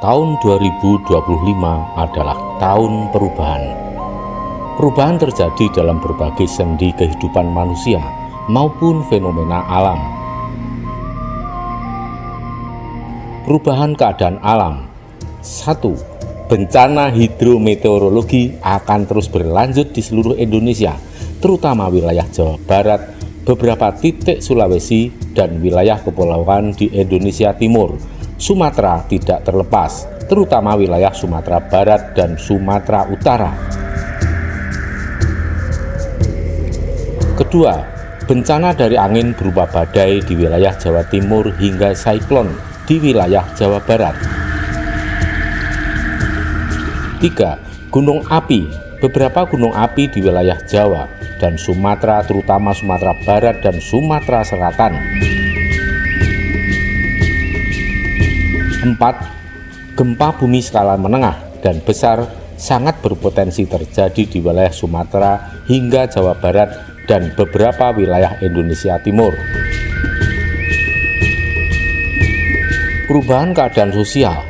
Tahun 2025 adalah tahun perubahan. Perubahan terjadi dalam berbagai sendi kehidupan manusia maupun fenomena alam. Perubahan keadaan alam. 1. Bencana hidrometeorologi akan terus berlanjut di seluruh Indonesia, terutama wilayah Jawa Barat, beberapa titik Sulawesi, dan wilayah kepulauan di Indonesia Timur. Sumatera tidak terlepas, terutama wilayah Sumatera Barat dan Sumatera Utara. Kedua, bencana dari angin berupa badai di wilayah Jawa Timur hingga siklon di wilayah Jawa Barat. 3. Gunung api. Beberapa gunung api di wilayah Jawa dan Sumatera, terutama Sumatera Barat dan Sumatera Selatan. 4. Gempa bumi skala menengah dan besar sangat berpotensi terjadi di wilayah Sumatera hingga Jawa Barat dan beberapa wilayah Indonesia Timur. Perubahan keadaan sosial.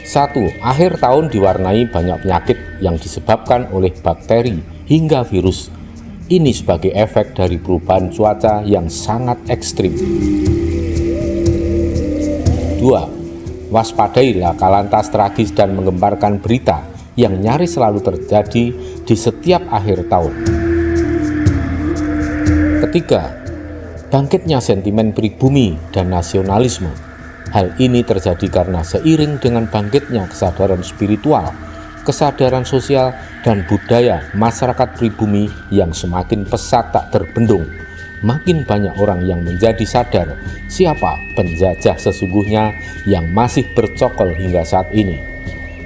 1. Akhir tahun diwarnai banyak penyakit yang disebabkan oleh bakteri hingga virus. Ini sebagai efek dari perubahan cuaca yang sangat ekstrim. 2. Waspadai laka lantas tragis dan menggemparkan berita yang nyaris selalu terjadi di setiap akhir tahun. Ketiga, bangkitnya sentimen pribumi dan nasionalisme. Hal ini terjadi karena seiring dengan bangkitnya kesadaran spiritual, kesadaran sosial, dan budaya masyarakat pribumi yang semakin pesat tak terbendung, makin banyak orang yang menjadi sadar siapa penjajah sesungguhnya yang masih bercokol hingga saat ini.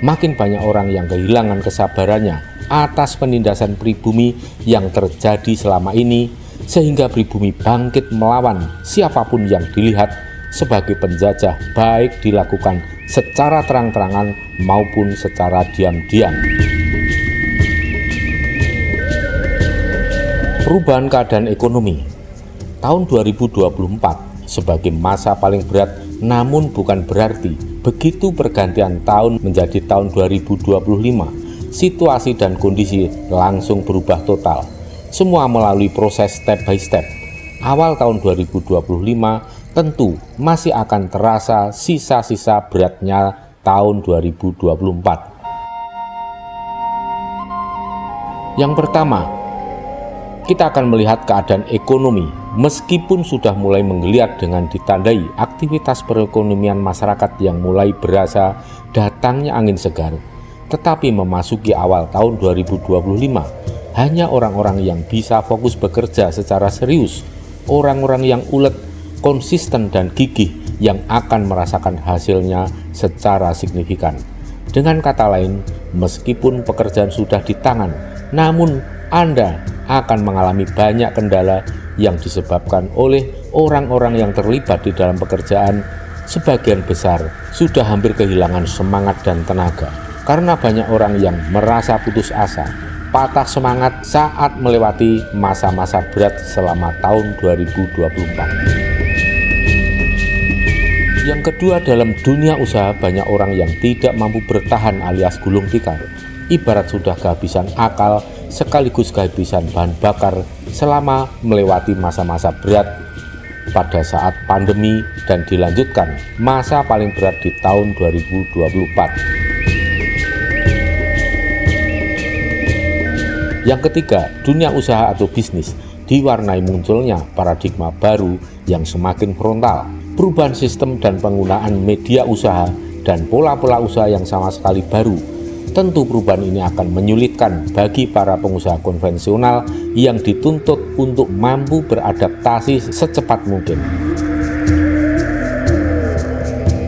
Makin banyak orang yang kehilangan kesabarannya atas penindasan pribumi yang terjadi selama ini, sehingga pribumi bangkit melawan siapapun yang dilihat sebagai penjajah, baik dilakukan secara terang-terangan maupun secara diam-diam. Perubahan keadaan ekonomi. Tahun 2024 sebagai masa paling berat, namun bukan berarti begitu pergantian tahun menjadi tahun 2025, situasi dan kondisi langsung berubah total. Semua melalui proses step by step. Awal tahun 2025 tentu masih akan terasa sisa-sisa beratnya tahun 2024. Yang pertama, kita akan melihat keadaan ekonomi. Meskipun sudah mulai menggeliat dengan ditandai aktivitas perekonomian masyarakat yang mulai berasa datangnya angin segar, tetapi memasuki awal tahun 2025, hanya orang-orang yang bisa fokus bekerja secara serius, orang-orang yang ulet, konsisten, dan gigih yang akan merasakan hasilnya secara signifikan. Dengan kata lain, meskipun pekerjaan sudah di tangan, namun Anda akan mengalami banyak kendala yang disebabkan oleh orang-orang yang terlibat di dalam pekerjaan. Sebagian besar sudah hampir kehilangan semangat dan tenaga karena banyak orang yang merasa putus asa, patah semangat saat melewati masa-masa berat selama tahun 2024. Yang kedua, dalam dunia usaha banyak orang yang tidak mampu bertahan alias gulung tikar, ibarat sudah kehabisan akal sekaligus kehabisan bahan bakar selama melewati masa-masa berat pada saat pandemi dan dilanjutkan masa paling berat di tahun 2024. Yang ketiga, dunia usaha atau bisnis diwarnai munculnya paradigma baru yang semakin frontal, perubahan sistem dan penggunaan media usaha dan pola-pola usaha yang sama sekali baru. Tentu perubahan ini akan menyulitkan bagi para pengusaha konvensional yang dituntut untuk mampu beradaptasi secepat mungkin.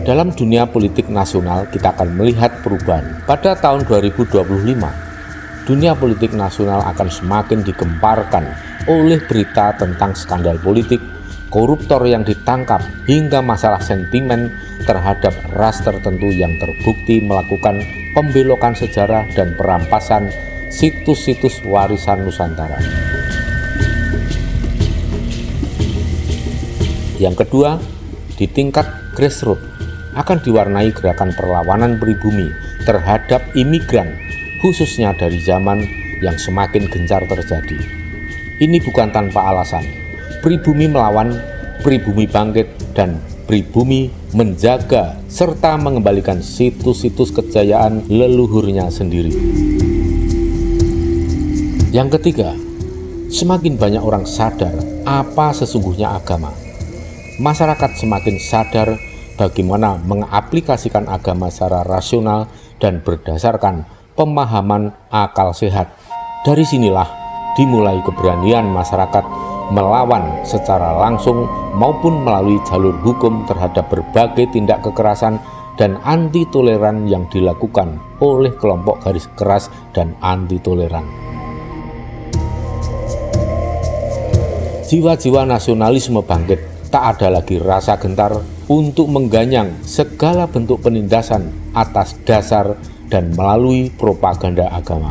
Dalam dunia politik nasional, kita akan melihat perubahan. Pada tahun 2025, dunia politik nasional akan semakin digemparkan oleh berita tentang skandal politik, koruptor yang ditangkap, hingga masalah sentimen terhadap ras tertentu yang terbukti melakukan pembelokan sejarah dan perampasan situs-situs warisan Nusantara. Yang kedua, di tingkat grassroots, akan diwarnai gerakan perlawanan pribumi terhadap imigran, khususnya dari zaman yang semakin gencar terjadi. Ini bukan tanpa alasan. Pribumi melawan, pribumi bangkit, dan pribumi menjaga serta mengembalikan situs-situs kejayaan leluhurnya sendiri. Yang ketiga, semakin banyak orang sadar apa sesungguhnya agama. Masyarakat semakin sadar bagaimana mengaplikasikan agama secara rasional dan berdasarkan pemahaman akal sehat. Dari sinilah dimulai keberanian masyarakat melawan secara langsung maupun melalui jalur hukum terhadap berbagai tindak kekerasan dan anti toleran yang dilakukan oleh kelompok garis keras dan anti toleran. Jiwa-jiwa nasionalisme bangkit, tak ada lagi rasa gentar untuk mengganyang segala bentuk penindasan atas dasar dan melalui propaganda agama.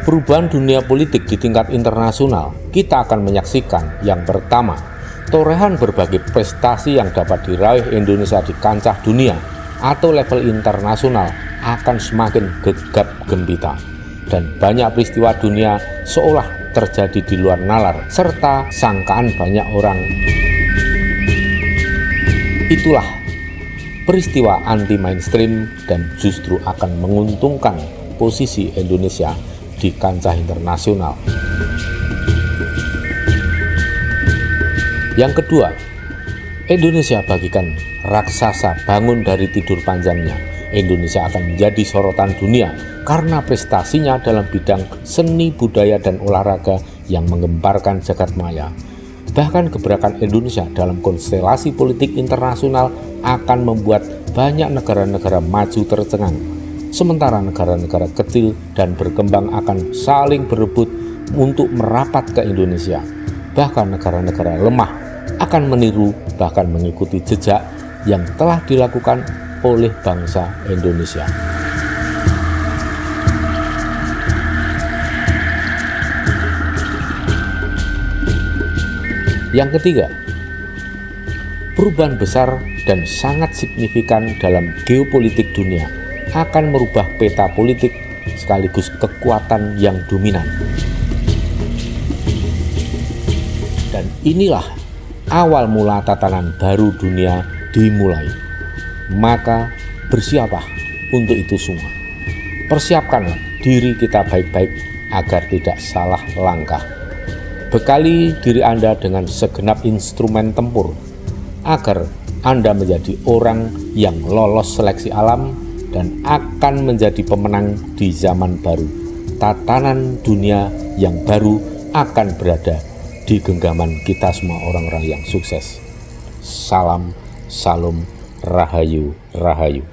Perubahan dunia politik di tingkat internasional, kita akan menyaksikan yang pertama, torehan berbagai prestasi yang dapat diraih Indonesia di kancah dunia atau level internasional akan semakin gegap gempita, dan banyak peristiwa dunia seolah terjadi di luar nalar serta sangkaan banyak orang. Itulah peristiwa anti mainstream dan justru akan menguntungkan posisi Indonesia di kancah internasional. Yang kedua, Indonesia bagikan raksasa bangun dari tidur panjangnya. Indonesia akan menjadi sorotan dunia karena prestasinya dalam bidang seni, budaya, dan olahraga yang menggemparkan jagat maya. Bahkan gebrakan Indonesia dalam konstelasi politik internasional akan membuat banyak negara-negara maju tercengang. Sementara negara-negara kecil dan berkembang akan saling berebut untuk merapat ke Indonesia. Bahkan negara-negara lemah akan meniru bahkan mengikuti jejak yang telah dilakukan oleh bangsa Indonesia. Yang ketiga, perubahan besar dan sangat signifikan dalam geopolitik dunia akan merubah peta politik sekaligus kekuatan yang dominan. Dan inilah awal mula tatanan baru dunia dimulai. Maka bersiaplah untuk itu semua. Persiapkanlah diri kita baik-baik agar tidak salah langkah. Bekali diri Anda dengan segenap instrumen tempur agar Anda menjadi orang yang lolos seleksi alam dan akan menjadi pemenang di zaman baru. Tatanan dunia yang baru akan berada di genggaman kita semua orang-orang yang sukses. Salam, salam, rahayu, rahayu.